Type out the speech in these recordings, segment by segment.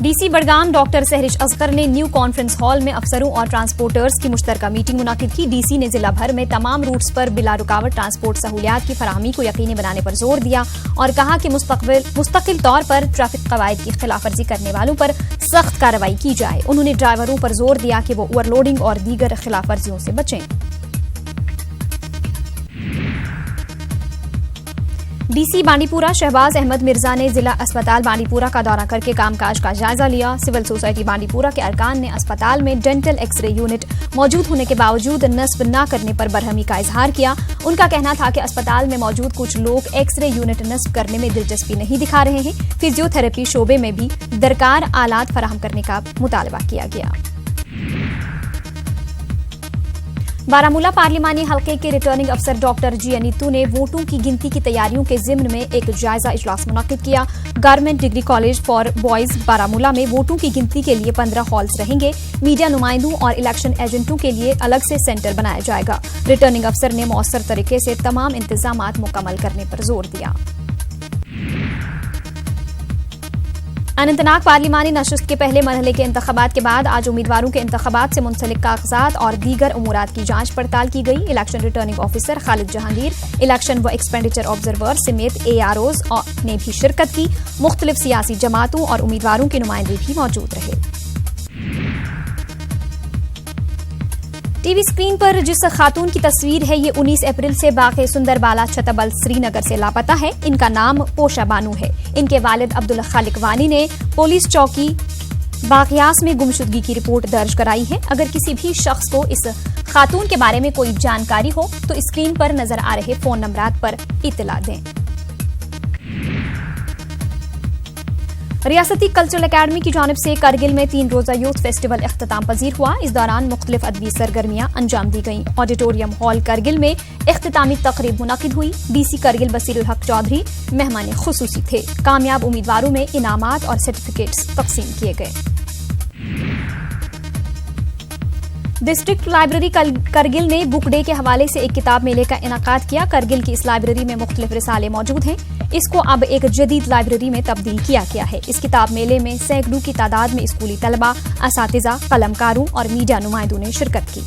DC Budgam doctor Sahrish Asghar ने new conference hall में अफसरों और ट्रांसपोर्टर्स की मुश्तरका मीटिंग मुनाकिद की। डीसी ने जिला भर में तमाम रूट्स पर बिला रुकावट ट्रांसपोर्ट सहूलियात की फराहमी को यकीनी बनाने पर जोर दिया और कहा कि मुस्तकिल तौर पर ट्रैफिक कवायद की खिलाफवर्जी करने वालों पर सख्त कार्रवाई की जाए। उन्होंने ड्राइवरों पर जोर दिया कि वो ओवरलोडिंग और दीगर खिलाफवर्जियों से बचें। डीसी बांडीपुरा शहबाज अहमद मिर्जा ने जिला अस्पताल बांडीपुरा का दौरा करके कामकाज का जायजा लिया। सिविल सोसाइटी बांडीपुरा के अरकान ने अस्पताल में डेंटल एक्सरे यूनिट मौजूद होने के बावजूद नस्ब न करने पर बरहमी का इजहार किया। उनका कहना था कि अस्पताल में मौजूद कुछ लोग एक्सरे यूनिट नस्ब करने में दिलचस्पी नहीं दिखा रहे हैं। फिजियोथेरेपी शोबे में भी दरकार आलात फराहम करने का मुतालबा किया गया। बारामूला पार्लिमानी हल्के के रिटर्निंग अफसर डॉक्टर जी अनीतू ने वोटों की गिनती की तैयारियों के जिम्न में एक जायजा इजलास मुनक्किद किया। Government degree college for boys Baramulla में वोटों की गिनती के लिए 15 हॉल्स रहेंगे। मीडिया नुमाइंदों और इलेक्शन एजेंटों के लिए अलग से सेंटर बनाया जाएगा। रिटर्निंग अफसर ने मौसर तरीके से तमाम इंतजामात मुकम्मल करने पर जोर दिया। अनंतनाग पार्लिमानी नशस्त के पहले मरहले के इंतखाबात के बाद आज उम्मीदवारों के इंतखाबात से मुंसलिक कागजात और दीगर उमूरात की जांच पड़ताल की गई। Election returning officer Khalid Jahangir, election व एक्सपेंडिचर ऑब्जर्वर समेत AROs ने भी शिरकत की। मुख्तलिफ सियासी जमातों और उम्मीदवारों के नुमाइंदे भी मौजूद रहे। टीवी स्क्रीन पर जिस खातून की तस्वीर है ये 19 अप्रैल से बाक़े सुंदरबाला छतबल श्रीनगर से लापता है। इनका नाम पोशा बानू है। इनके वालिद अब्दुल खालिक वानी ने पुलिस चौकी बाकियास में गुमशुदगी की रिपोर्ट दर्ज कराई है। अगर किसी भी शख्स को इस खातून के बारे में कोई जानकारी हो तो स्क्रीन पर नजर आ रहे फोन नंबरात पर इत्तला दें। रियासती कल्चरल अकेडमी की जानिब से करगिल में 3 रोजा यूथ फेस्टिवल इख्तिताम पजीर हुआ। इस दौरान मुख्तलिफ अदबी सरगर्मियां अंजाम दी गईं। ऑडिटोरियम हॉल करगिल में इख्तितामी तकरीब मुनक्किद हुई। डीसी करगिल बसीरुल हक चौधरी मेहमान खुसूसी थे। कामयाब उम्मीदवारों में इनामात और सर्टिफिकेट्स तकसीम किए गए। डिस्ट्रिक्ट लाइब्रेरी करगिल ने बुक डे के हवाले से एक किताब मेले का इनाकाद किया। करगिल की इस लाइब्रेरी में मुख्तलिफ रिसाले मौजूद हैं। इसको अब एक जदीद लाइब्रेरी में तब्दील किया गया है। इस किताब मेले में सैकड़ों की तादाद में स्कूली तलबा, असातिज़ा, कलमकारों और मीडिया नुमाइंदों ने शिरकत की।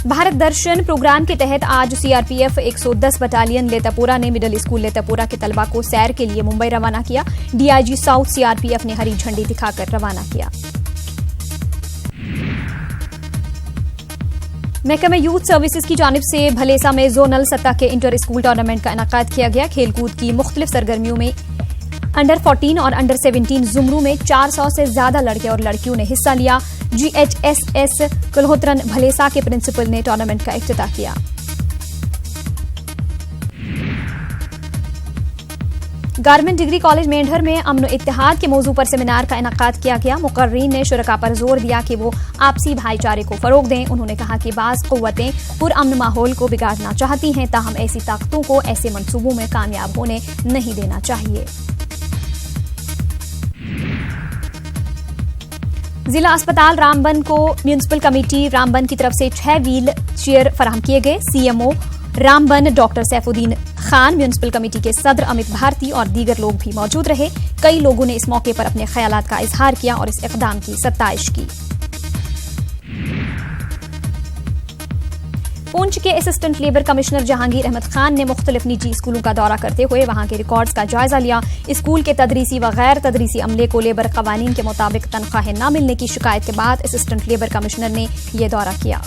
भारत दर्शन प्रोग्राम के तहत आज CRPF 110 बटालियन लेतापुरा ने मिडिल स्कूल लेतापुरा के तलबा को सैर के लिए मुंबई रवाना किया। DIG साउथ CRPF ने हरी झंडी दिखाकर रवाना किया। महकमा यूथ सर्विसेज की जानिब से भलेसा में जोनल सतह के इंटर स्कूल टूर्नामेंट का इनाकाद किया गया। खेलकूद की मुख्तलिफ सरगर्मियों में अंडर 14 और अंडर 17 जुमरों में 400 से ज्यादा लड़के और लड़कियों ने हिस्सा लिया। GHSS कुलहोत्रन भलेसा के प्रिंसिपल ने टूर्नामेंट का इफ्तिताह किया। गवर्नमेंट डिग्री कॉलेज मेंढर में अमन इत्तेहाद के मौजू पर सेमिनार का इनाकाद किया गया। मुकर्रीन ने शुरका पर जोर दिया कि वो आपसी भाईचारे को फरोग दें। उन्होंने कहा कि बाज़ क़ुव्वतें पुरअमन माहौल को बिगाड़ना चाहती हैं, ताहम ऐसी ताकतों को ऐसे मंसूबों में कामयाब होने नहीं देना चाहिए। जिला अस्पताल रामबन को म्यूनिसिपल कमेटी रामबन की तरफ से 6 व्हील चेयर फराहम किए गए। CMO Ramban doctor Saifuddin Khan, municipal committee के सदर अमित भारती और दीगर लोग भी मौजूद रहे। कई लोगों ने इस मौके पर अपने ख्यालात का इजहार किया और इस इक़दाम की सत्ताइश की। पुंछ के assistant labour commissioner Jahangir Ahmad Khan ने मुख्तलिफ निजी स्कूलों का दौरा करते हुए वहां के रिकॉर्ड्स का जायजा लिया। स्कूल के तदरीसी व गैर तदरीसी अमले को लेबर कवानीन के मुताबिक तनख्वाहें न मिलने की शिकायत के बाद असिस्टेंट लेबर कमिश्नर ने यह दौरा किया।